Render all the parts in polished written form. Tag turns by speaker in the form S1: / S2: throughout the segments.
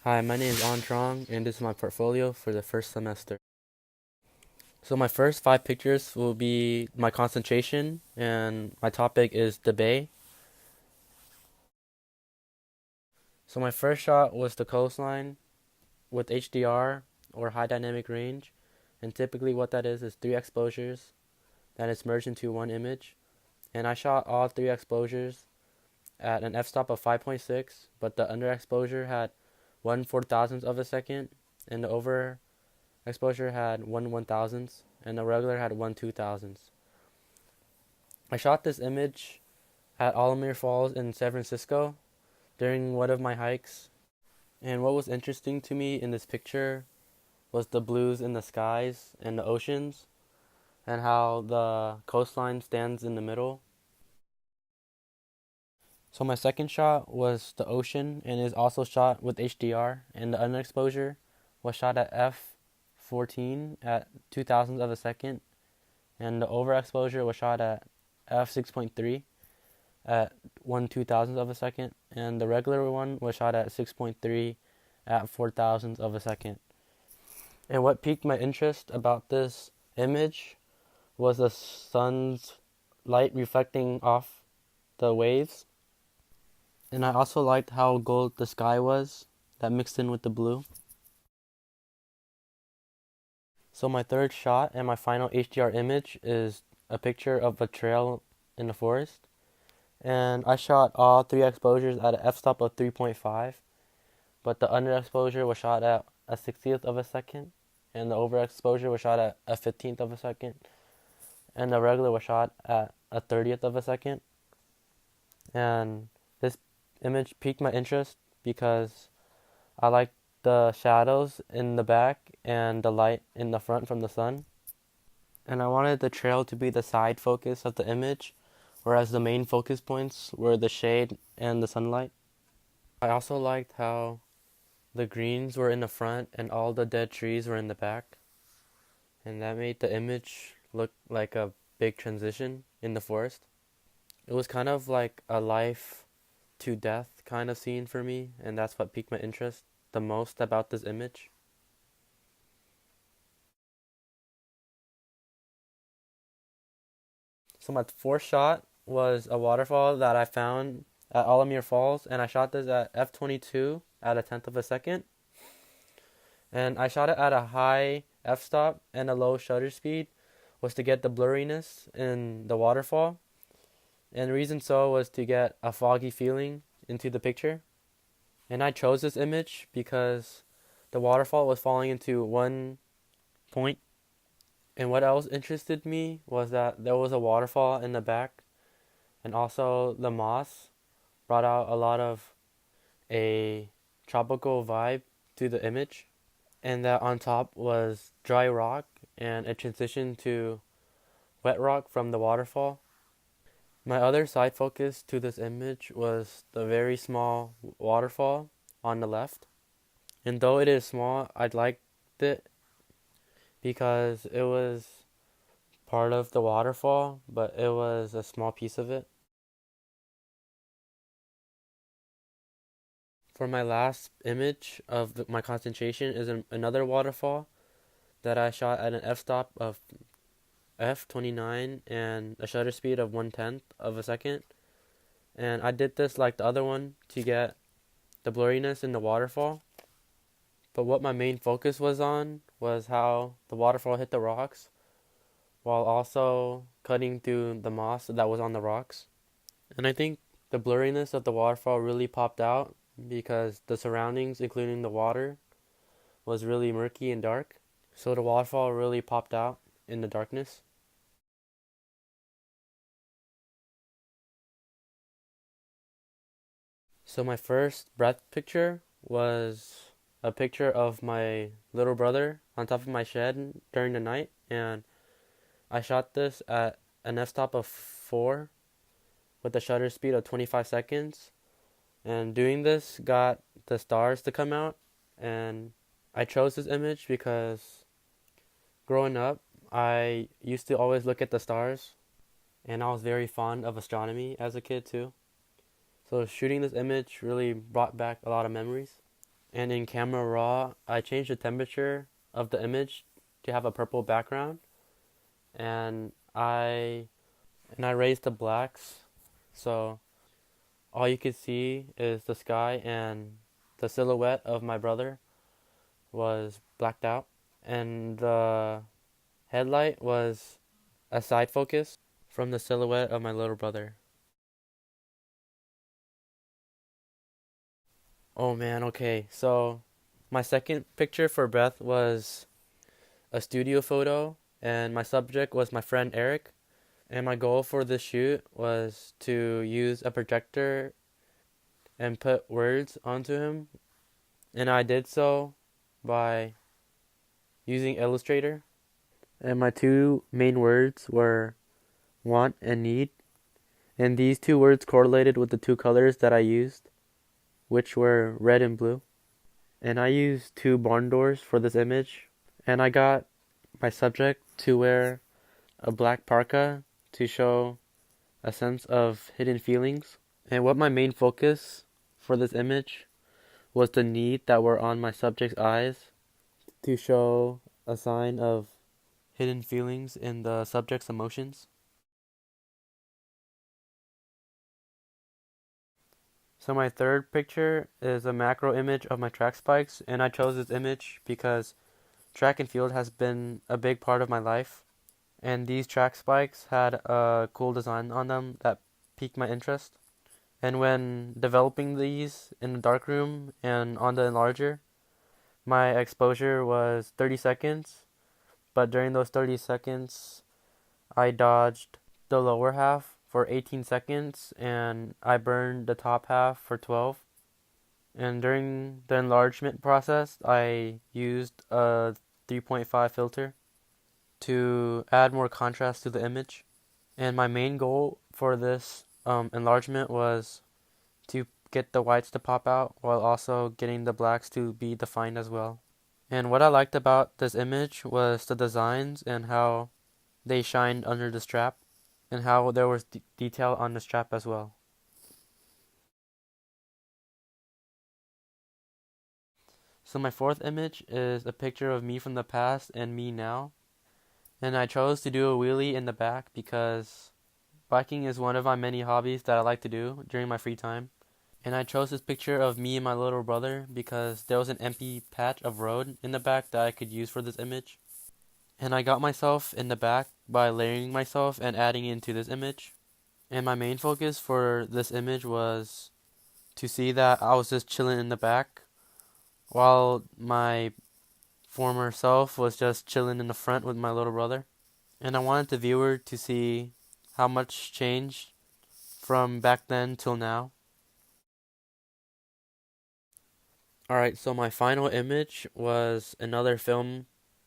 S1: Hi, my name is An Trong, and this is my portfolio for the first semester. So my first five pictures will be my concentration, and my topic is the bay. So my first shot was the coastline with HDR or high dynamic range, and typically what that is three exposures that is merged into one image. And I shot all three exposures at an f-stop of 5.6, but the underexposure had 1/4000th of a second, and the overexposure had 1/1000th, and the regular had 1/2000th. I shot this image at Alamir Falls in San Francisco during one of my hikes. And what was interesting to me in this picture was the blues in the skies and the oceans, and how the coastline stands in the middle. So my second shot was the ocean and is also shot with HDR, and the underexposure was shot at f14 at 2000th of a second, and the overexposure was shot at f6.3 at 1/2000th of a second, and the regular one was shot at 6.3 at 4/1000th of a second. And what piqued my interest about this image was the sun's light reflecting off the waves. And I also liked how gold the sky was that mixed in with the blue. So my third shot and my final HDR image is a picture of a trail in the forest. And I shot all three exposures at an f-stop of 3.5, but the underexposure was shot at a 60th of a second, and the overexposure was shot at a 15th of a second, and the regular was shot at a 30th of a second. And this image piqued my interest because I like the shadows in the back and the light in the front from the sun. And I wanted the trail to be the side focus of the image, whereas the main focus points were the shade and the sunlight. I also liked how the greens were in the front and all the dead trees were in the back, and that made the image look like a big transition in the forest. It was kind of like a life to death kind of scene for me, and that's what piqued my interest the most about this image. So my fourth shot was a waterfall that I found at Alamir Falls, and I shot this at f22 at a tenth of a second. And I shot it at a high f-stop and a low shutter speed was to get the blurriness in the waterfall. And the reason so was to get a foggy feeling into the picture. And I chose this image because the waterfall was falling into one point. And what else interested me was that there was a waterfall in the back, and also the moss brought out a lot of a tropical vibe to the image. And that on top was dry rock and a transition to wet rock from the waterfall. My other side focus to this image was the very small waterfall on the left. And though it is small, I liked it because it was part of the waterfall, but it was a small piece of it. For my last image of my concentration is another waterfall that I shot at an f-stop of f29 and a shutter speed of 1/10th of a second. And I did this like the other one to get the blurriness in the waterfall. But what my main focus was on was how the waterfall hit the rocks while also cutting through the moss that was on the rocks. And I think the blurriness of the waterfall really popped out because the surroundings, including the water, was really murky and dark. So the waterfall really popped out in the darkness. So my first breath picture was a picture of my little brother on top of my shed during the night, and I shot this at an f-stop of 4 with a shutter speed of 25 seconds. And doing this got the stars to come out, and I chose this image because growing up, I used to always look at the stars, and I was very fond of astronomy as a kid too. So shooting this image really brought back a lot of memories. And in Camera Raw, I changed the temperature of the image to have a purple background, and I raised the blacks, so all you could see is the sky, and the silhouette of my brother was blacked out, and the headlight was a side focus from the silhouette of my little brother. Oh man, okay. So my second picture for Breath was a studio photo, and my subject was my friend Eric. And my goal for this shoot was to use a projector and put words onto him. And I did so by using Illustrator. And my two main words were want and need. And these two words correlated with the two colors that I used, which were red and blue. And I used two barn doors for this image. And I got my subject to wear a black parka to show a sense of hidden feelings. And what my main focus for this image was the need that were on my subject's eyes to show a sign of hidden feelings in the subject's emotions. So my third picture is a macro image of my track spikes, and I chose this image because track and field has been a big part of my life, and these track spikes had a cool design on them that piqued my interest. And when developing these in the darkroom and on the enlarger, my exposure was 30 seconds, but during those 30 seconds, I dodged the lower half for 18 seconds and I burned the top half for 12. And during the enlargement process, I used a 3.5 filter to add more contrast to the image. And my main goal for this enlargement was to get the whites to pop out while also getting the blacks to be defined as well. And what I liked about this image was the designs and how they shined under the strap and how there was detail on the strap as well. So my fourth image is a picture of me from the past and me now. And I chose to do a wheelie in the back because biking is one of my many hobbies that I like to do during my free time. And I chose this picture of me and my little brother because there was an empty patch of road in the back that I could use for this image. And I got myself in the back by layering myself and adding into this image. And my main focus for this image was to see that I was just chilling in the back while my former self was just chilling in the front with my little brother. And I wanted the viewer to see how much changed from back then till now. Alright, so my final image was another film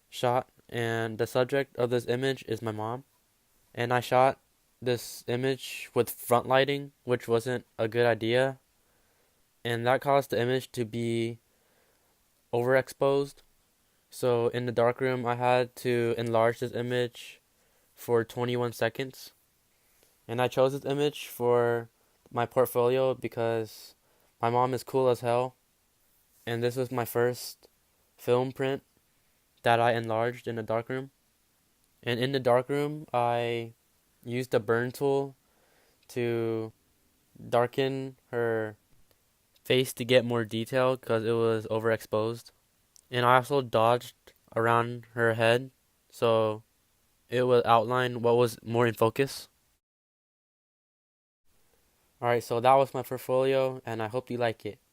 S1: shot, and the subject of this image is my mom. And I shot this image with front lighting, which wasn't a good idea, and that caused the image to be overexposed. So in the darkroom, I had to enlarge this image for 21 seconds. And I chose this image for my portfolio because my mom is cool as hell, and this was my first film print that I enlarged in the darkroom. And in the darkroom, I used the burn tool to darken her face to get more detail because it was overexposed. And I also dodged around her head so it would outline what was more in focus. Alright, so that was my portfolio, and I hope you like it.